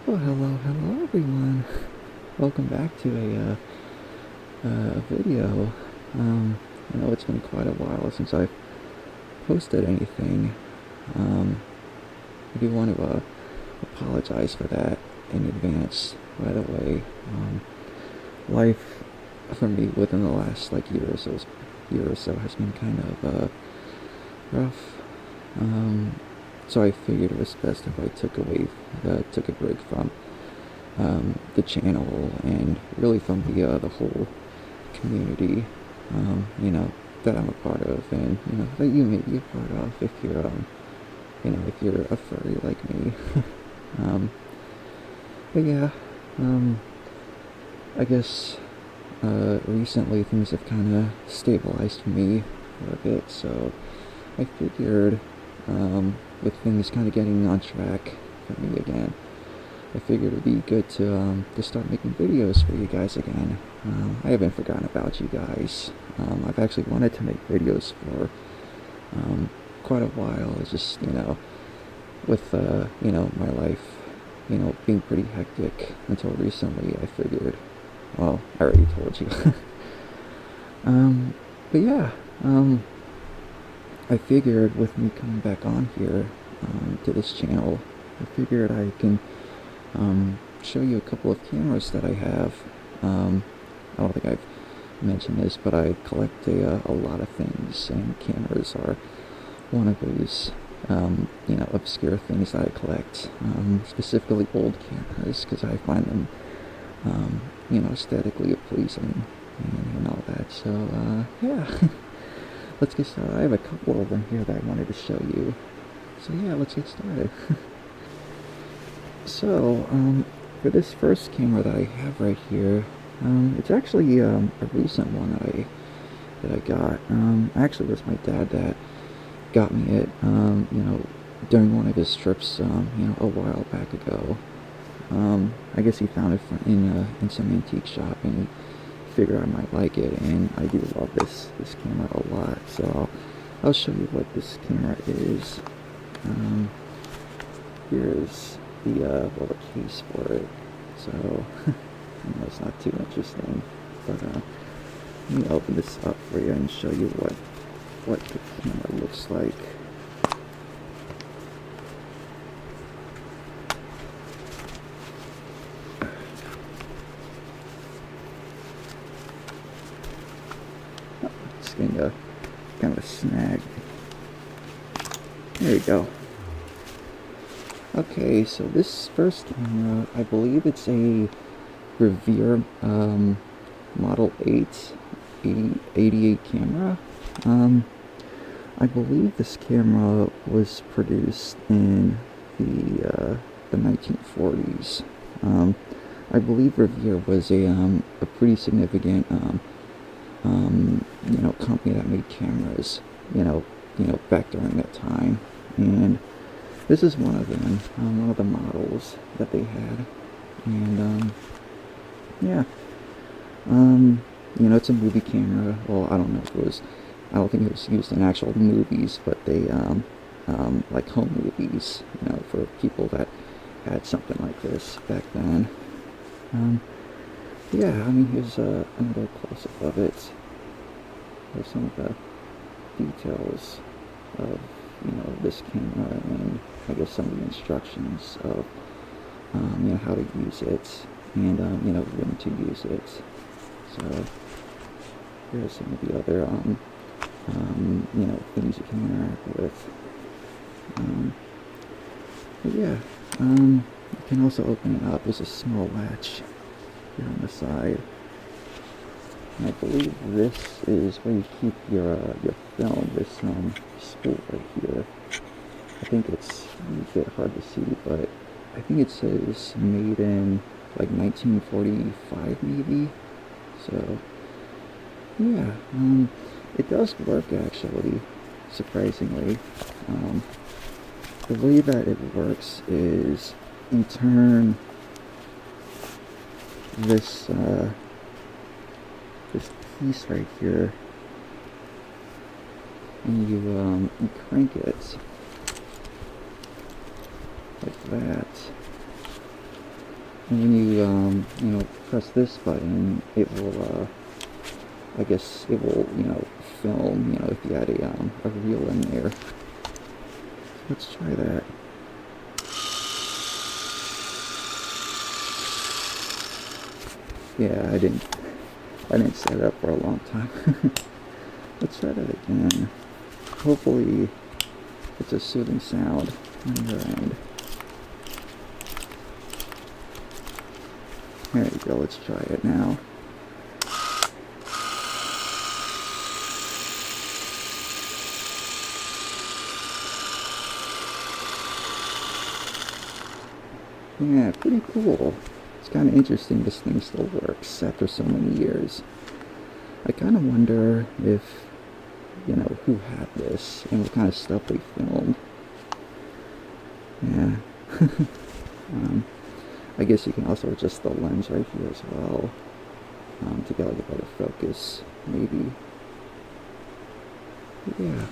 Well, hello everyone. Welcome back to a video. I know it's been quite a while since I've posted anything. I do want to apologize for that in advance, by the way. Life for me within the last year or so has been kind of rough. So I figured it was best if I took a break from the channel and really from the whole community, that I'm a part of, and that you may be a part of if you're if you're a furry like me. um, but yeah, I guess recently things have kind of stabilized for me a bit, so I figured with things kind of getting on track for me again, I figured it'd be good to start making videos for you guys again. I haven't forgotten about you guys. I've actually wanted to make videos for quite a while. It's just, with my life, being pretty hectic until recently. I figured, well, I already told you. But yeah, I figured with me coming back on here to this channel, I figured I can show you a couple of cameras that I have. I don't think I've mentioned this, but I collect a lot of things, and cameras are one of those obscure things that I collect, specifically old cameras, because I find them aesthetically pleasing and all that. So yeah. Let's get started. I have a couple of them here that I wanted to show you. So yeah, let's get started. So, for this first camera that I have right here, it's actually a recent one that I got. Actually, it was my dad that got me it, during one of his trips, a while back ago. I guess he found it in some antique shop, and he figured I might like it, and I do love this camera a lot. So I'll show you what this camera is. Here's the case for it. So it's not too interesting, but let me open this up for you and show you what the camera looks like. It's getting a kind of a snag. There you go. Okay, so this first camera, I believe it's a Revere Model 88 camera. I believe this camera was produced in the 1940s. I believe Revere was a pretty significant company that made cameras, back during that time, and this is one of them, one of the models that they had, and yeah, it's a movie camera. Well, I don't know if it was, I don't think it was used in actual movies, but they, like home movies, for people that had something like this back then. Yeah, I mean, here's another close-up of it. There's some of the details of, this camera, and I guess some of the instructions of, how to use it, and, when to use it. So, here's some of the other, things you can interact with. But yeah, you can also open it up. There's a small latch here on the side. And I believe this is where you keep your film, this spool right here. I think it's a bit hard to see, but I think it says made in like 1945 maybe. So yeah, it does work actually, surprisingly. The way that it works is you turn this this piece right here, and you crank it like that, And when you, you know, press this button, it will, I guess it will, you know, film, you know, if you had a reel in there. So let's try that. Yeah, I didn't set it up for a long time. Let's try that again. Hopefully it's a soothing sound on your end. There you go, let's try it now. Yeah, pretty cool. It's kind of interesting this thing still works after so many years. I kind of wonder if, you know, who had this and what kind of stuff they filmed. Yeah. I guess you can also adjust the lens right here as well, to get like a better focus, maybe. But yeah,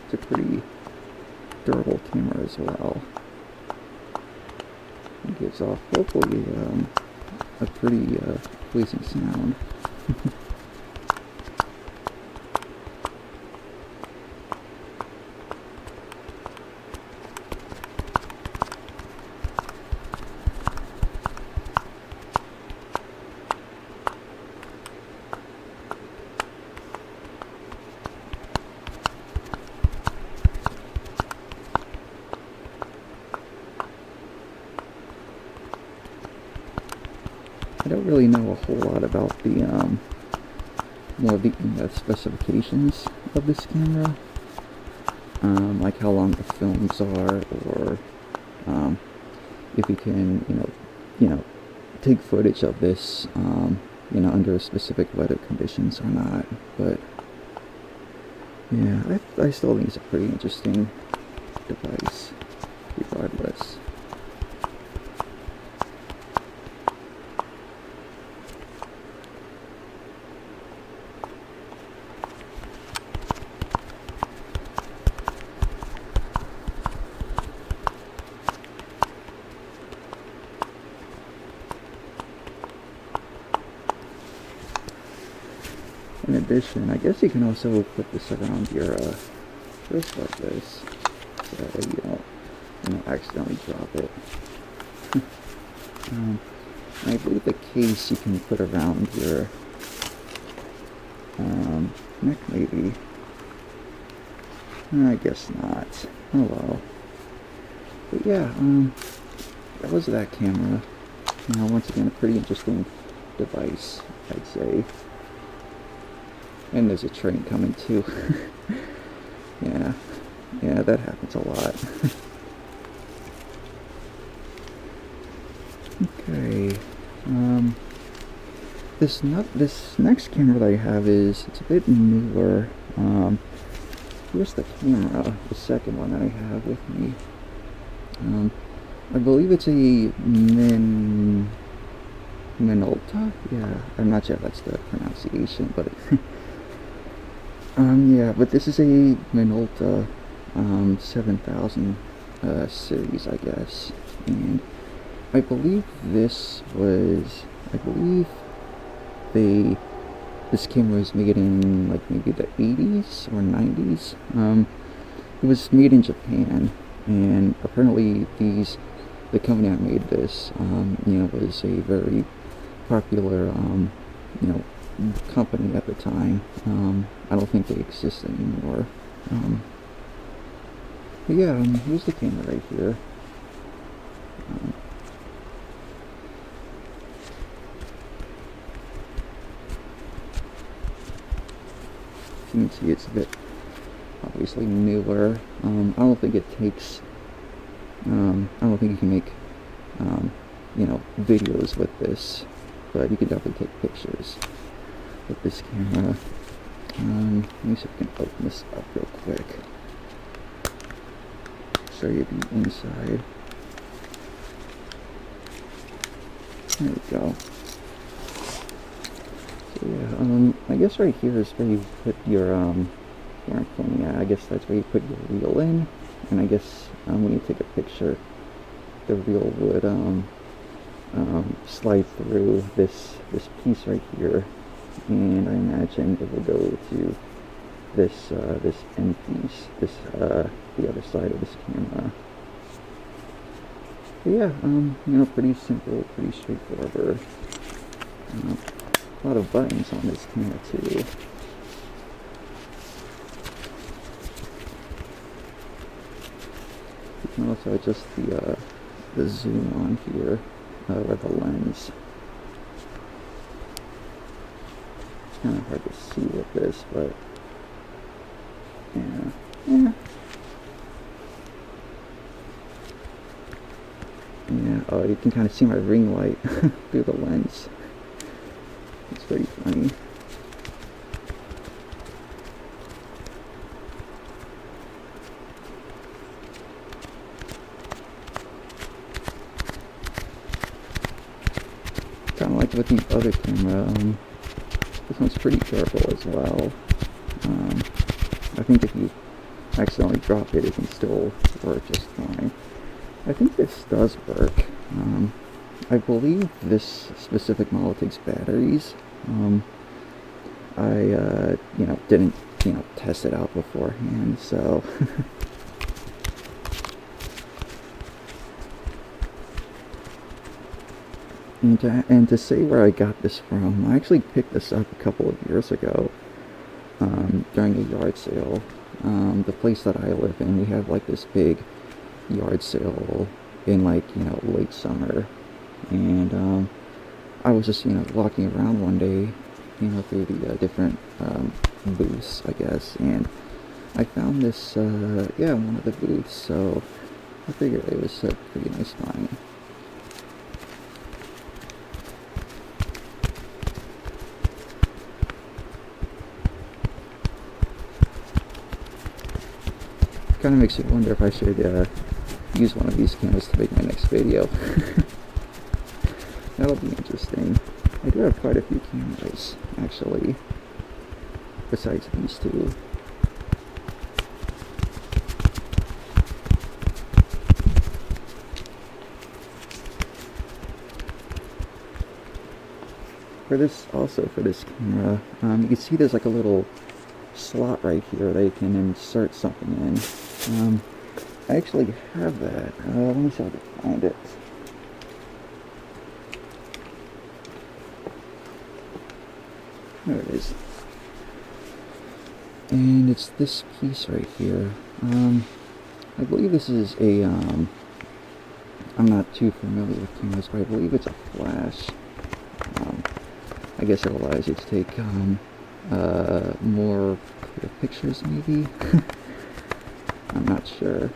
it's a pretty durable camera as well. It gives off, hopefully, a pretty pleasing sound. I don't really know a whole lot about the, more the specifications of this camera, like how long the films are, or if you can, you know, take footage of this, you know, under specific weather conditions or not. But yeah, I still think it's a pretty interesting device, regardless. In addition, I guess you can also put this around your wrist like this, so that you don't, you know, accidentally drop it. I believe the case you can put around your neck, maybe. I guess not. Oh well. But yeah, that was that camera. You know, once again, a pretty interesting device, I'd say. And there's a train coming too. Yeah, that happens a lot. Okay, this next camera that I have it's a bit newer. Here's the camera, the second one that I have with me. I believe it's a Minolta? Yeah, I'm not sure if that's the pronunciation, but yeah, but this is a Minolta 7000 series, I guess, and I believe this camera was made in like maybe the 80s or 90s. It was made in Japan, and apparently the company that made this, you know, was a very popular, you know, company at the time. I don't think they exist anymore. But yeah, here's the camera right here. You can see it's a bit obviously newer. I don't think it takes, I don't think you can make, you know, videos with this, but you can definitely take pictures with this camera. Let me see if I can open this up real quick. Show you the inside. There we go. So yeah, I guess right here is where you put your where I'm pointing at. I guess that's where you put your reel in, and I guess when you take a picture, the reel would slide through this piece right here, and I imagine it will go to this end piece, the other side of this camera. But yeah, you know, pretty simple, pretty straightforward. A lot of buttons on this camera too. You can also adjust the zoom on here with the lens. It's kind of hard to see with this, but yeah. Yeah, oh, you can kind of see my ring light through the lens. It's pretty funny. Kind of like with the other camera, this one's pretty durable as well. I think if you accidentally drop it, it can still work just fine. I think this does work. I believe this specific model takes batteries. I didn't test it out beforehand, so and to say where I got this from, I actually picked this up a couple of years ago during a yard sale. The place that I live in, we have like this big yard sale in like late summer, and I was just walking around one day through the different booths, I guess, and I found this one of the booths, so I figured it was a pretty nice find. Kind of makes you wonder if I should use one of these cameras to make my next video. That'll be interesting. I do have quite a few cameras, actually, besides these two. For this camera, you can see there's like a little slot right here that you can insert something in. I actually have that. Let me see if I can find it. There it is. And it's this piece right here. I believe this is a, I'm not too familiar with cameras, but I believe it's a flash. I guess it allows you to take more clear pictures, maybe? I'm not sure.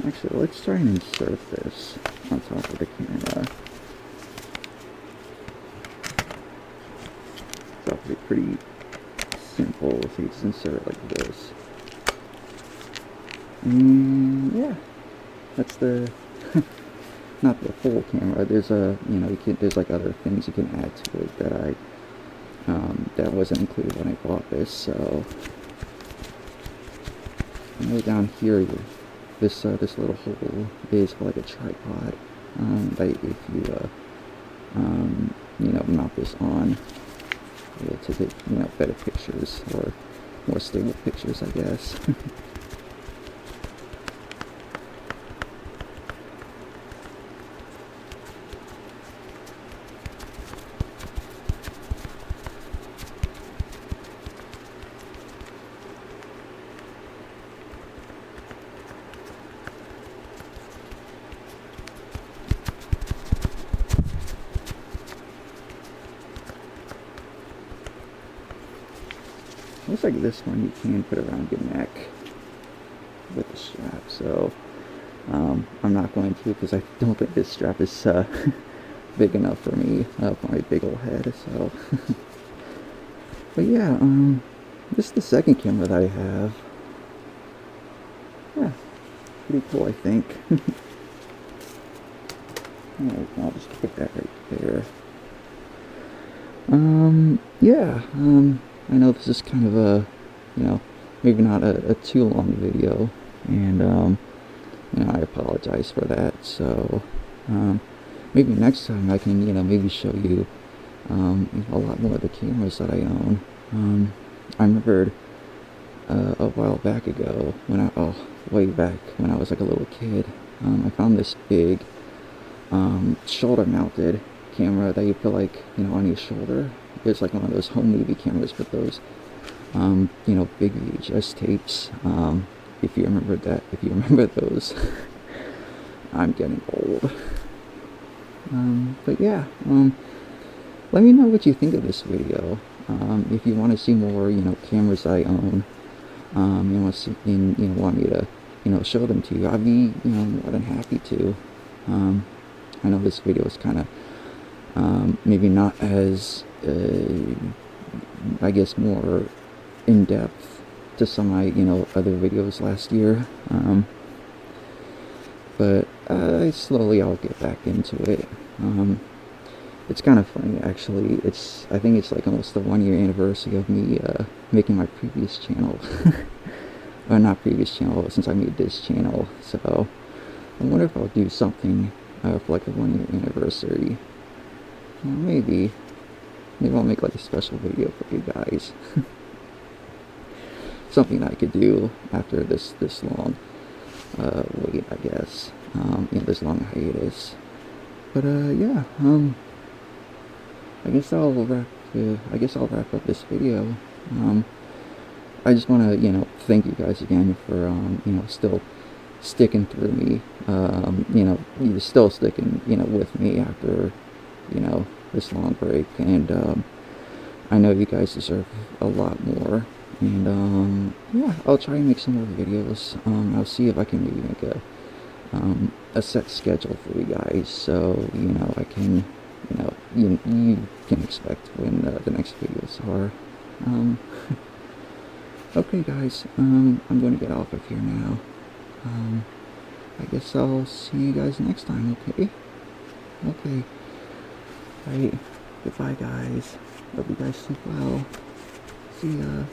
Actually, let's try and insert this on top of the camera. It's obviously pretty simple, so you just insert it like this. And yeah, that's the not the whole camera. There's there's like other things you can add to it that that wasn't included when I bought this. So I know down here, this little hole is like a tripod that if you mount this on, you'll take better pictures, or more stable pictures, I guess. Looks like this one you can put around your neck with the strap, so I'm not going to, because I don't think this strap is big enough for me, for my big old head, so. But yeah, this is the second camera that I have. Yeah, pretty cool, I think. Alright, I'll just put that right there. Yeah, I know this is kind of a, maybe not a too long video, and, I apologize for that, so, maybe next time I can, maybe show you, a lot more of the cameras that I own. I remembered, a while back ago, way back when I was like a little kid, I found this big, shoulder-mounted camera that you put like, on your shoulder. It's like one of those home movie cameras with those, big VHS tapes. If you remember those, I'm getting old. But yeah, let me know what you think of this video. If you want to see more, cameras I own, you want me to, show them to you, I'd be, more than happy to. I know this video is kind of, maybe not as, I guess, more in-depth to some of my, other videos last year. But slowly I'll get back into it. It's kind of funny, actually. I think it's like almost the 1-year anniversary of me making my previous channel. Or not previous channel, since I made this channel. So I wonder if I'll do something for like a 1-year anniversary. Maybe I'll make like a special video for you guys. Something I could do after this long wait, I guess. This long hiatus. But yeah, I guess I'll wrap up this video. I just want to, thank you guys again for, still sticking through me. You're still sticking, with me after, this long break. And I know you guys deserve a lot more. And yeah, I'll try and make some more videos. I'll see if I can maybe make a set schedule for you guys, so I can, you can expect when the next videos are. Okay, guys, I'm going to get off of here now. I guess I'll see you guys next time. Okay. Alright. Goodbye, guys. Hope you guys sleep well. See ya.